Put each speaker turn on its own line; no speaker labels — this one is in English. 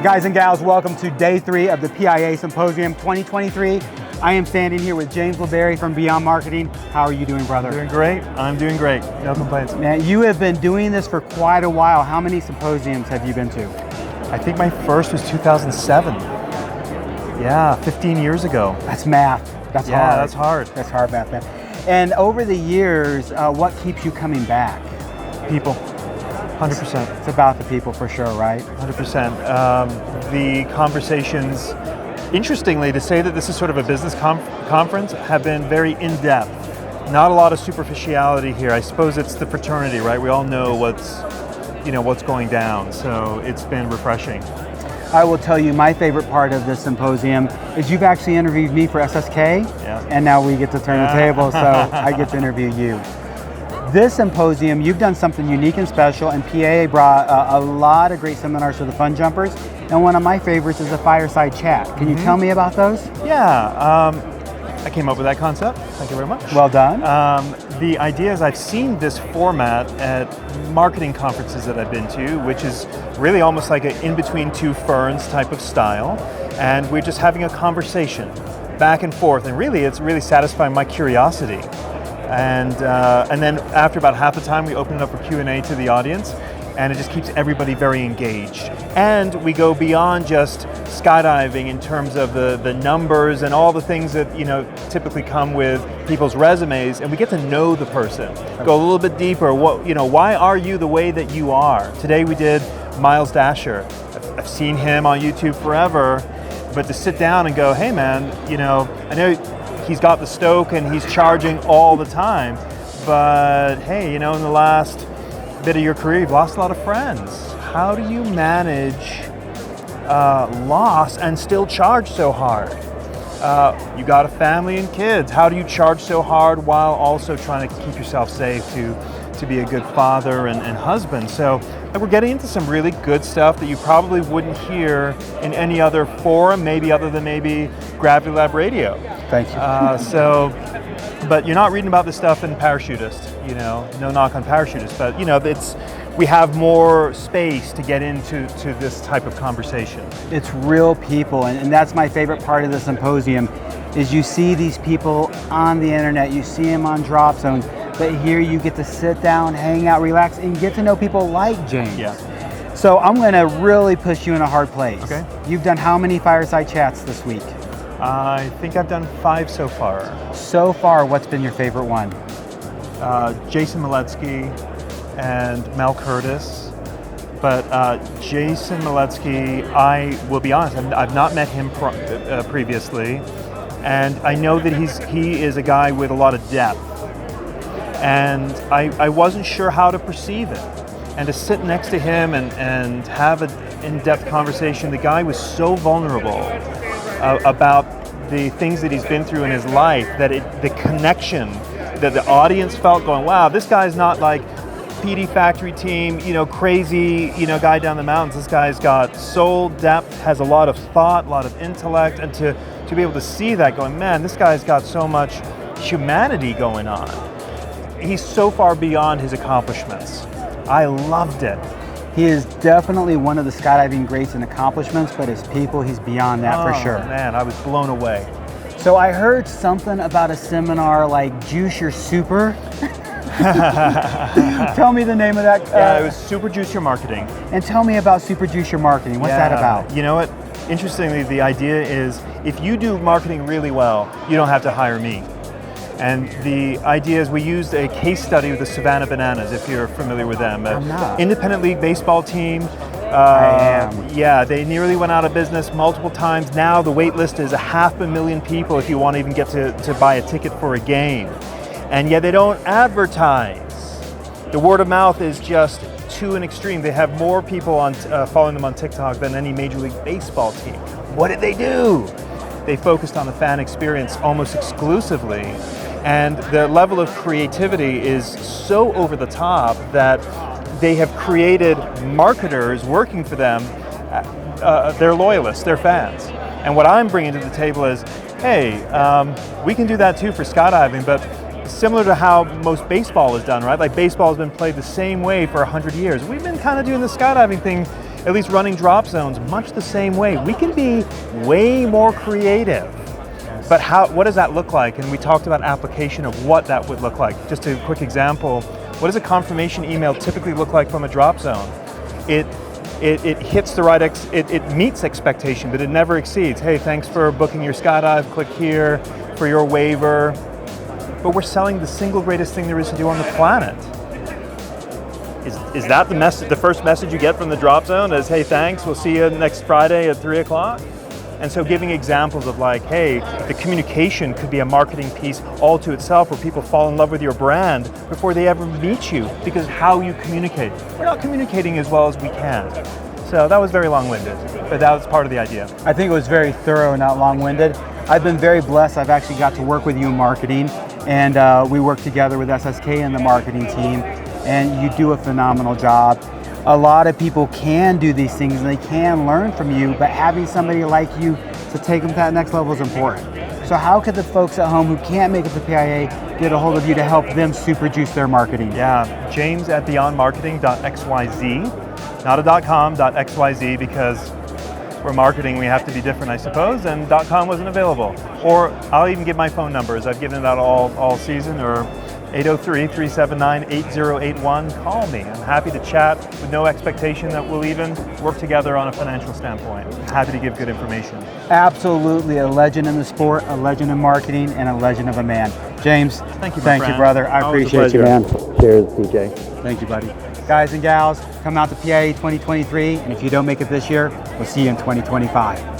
Guys and gals, welcome to day 3 of the PIA Symposium 2023. I am standing here with James LeBarry from Beyond Marketing. How are you doing, brother?
Doing great. I'm doing great. No complaints.
Man, you have been doing this for quite a while. How many symposiums have you been to?
I think my first was 2007. Yeah, 15 years ago.
That's math. That's hard.
Yeah, that's hard.
That's hard math, man. And over the years, what keeps you coming back?
People. 100%.
It's about the people for sure, right?
100%. The conversations, interestingly, to say that this is sort of a business conference, have been very in-depth. Not a lot of superficiality here. I suppose it's the fraternity, right? We all know what's going down, so it's been refreshing.
I will tell you, my favorite part of this symposium is you've actually interviewed me for SSK, and now we get to turn the table, so I get to interview you. This symposium, you've done something unique and special, and PA brought a lot of great seminars for the fun jumpers, and one of my favorites is the fireside chat. Can you tell me about those?
Yeah, I came up with that concept. Thank you very much.
Well done.
The idea is I've seen this format at marketing conferences that I've been to, which is really almost like an in-between two ferns type of style, and we're just having a conversation back and forth, and really it's really satisfying my curiosity. And then after about half the time, we open it up for Q&A to the audience, and it just keeps everybody very engaged. And we go beyond just skydiving in terms of the numbers and all the things that typically come with people's resumes, and we get to know the person, go a little bit deeper. Why are you the way that you are? Today we did Miles Dasher. I've seen him on YouTube forever, but to sit down and go, hey man, I know he's got the stoke and he's charging all the time, but hey, in the last bit of your career, you've lost a lot of friends. How do you manage loss and still charge so hard? You got a family and kids. How do you charge so hard while also trying to keep yourself safe to be a good father and husband? So we're getting into some really good stuff that you probably wouldn't hear in any other forum, maybe other than maybe Gravity Lab Radio.
Thank you.
But you're not reading about this stuff in Parachutist, no knock on Parachutist, but we have more space to get into this type of conversation.
It's real people, and that's my favorite part of the symposium, is you see these people on the internet, you see them on dropzone, but here you get to sit down, hang out, relax, and get to know people like James.
Yeah.
So I'm going to really push you in a hard place.
Okay.
You've done how many fireside chats this week?
I think I've done 5 so far.
So far, what's been your favorite one?
Jason Maletsky and Mel Curtis. But Jason Maletsky, I will be honest, I've not met him previously, and I know that he is a guy with a lot of depth, and I wasn't sure how to perceive it. And to sit next to him and have an in-depth conversation, the guy was so vulnerable about the things that he's been through in his life, that the connection that the audience felt, going, wow, this guy's not like PD Factory Team, crazy, guy down the mountains. This guy's got soul, depth, has a lot of thought, a lot of intellect, and to be able to see that, going, man, this guy's got so much humanity going on. He's so far beyond his accomplishments. I loved it.
He is definitely one of the skydiving greats in accomplishments, but as people, he's beyond that for sure.
Man, I was blown away.
So I heard something about a seminar like Juice Your Super. Tell me the name of that.
Yeah, it was Super Juice Your Marketing.
And tell me about Super Juice Your Marketing. What's that about?
You know what? Interestingly, the idea is if you do marketing really well, you don't have to hire me. And the idea is we used a case study with the Savannah Bananas, if you're familiar with them.
I'm not.
Independent league baseball team.
I am.
Yeah, they nearly went out of business multiple times. Now the wait list is 500,000 people if you want to even get to buy a ticket for a game. And yet they don't advertise. The word of mouth is just to an extreme. They have more people following them on TikTok than any Major League Baseball team. What did they do? They focused on the fan experience almost exclusively. And the level of creativity is so over the top that they have created marketers working for them, their loyalists, their fans. And what I'm bringing to the table is, hey, we can do that too for skydiving, but similar to how most baseball is done, right? Like baseball has been played the same way for 100 years. We've been kind of doing the skydiving thing at least running drop zones much the same way. We can be way more creative. But what does that look like? And we talked about application of what that would look like. Just a quick example, what does a confirmation email typically look like from a drop zone? It hits the right, it meets expectation, but it never exceeds. Hey, thanks for booking your skydive, click here for your waiver. But we're selling the single greatest thing there is to do on the planet. Is that the first message you get from the drop zone is, hey, thanks, we'll see you next Friday at 3 o'clock? And so giving examples of like, hey, the communication could be a marketing piece all to itself where people fall in love with your brand before they ever meet you because how you communicate. We're not communicating as well as we can. So that was very long-winded, but that was part of the idea.
I think it was very thorough, not long-winded. I've been very blessed. I've actually got to work with you in marketing, and we work together with SSK and the marketing team, and you do a phenomenal job. A lot of people can do these things and they can learn from you, but having somebody like you to take them to that next level is important. So how could the folks at home who can't make it to PIA get a hold of you to help them super juice their marketing?
Yeah, James at beyondmarketing.xyz, not a .com, .xyz, because we're marketing, we have to be different, I suppose, and .com wasn't available. Or I'll even give my phone numbers. I've given that all season, or 803-379-8081. Call me. I'm happy to chat with no expectation that we'll even work together on a financial standpoint. Happy to give good information.
Absolutely, a legend in the sport, a legend in marketing, and a legend of a man. James,
thank you,
brother. I appreciate you, man.
Cheers, DJ.
Thank you, buddy. Guys and gals, come out to PIA 2023, and if you don't make it this year, we'll see you in 2025.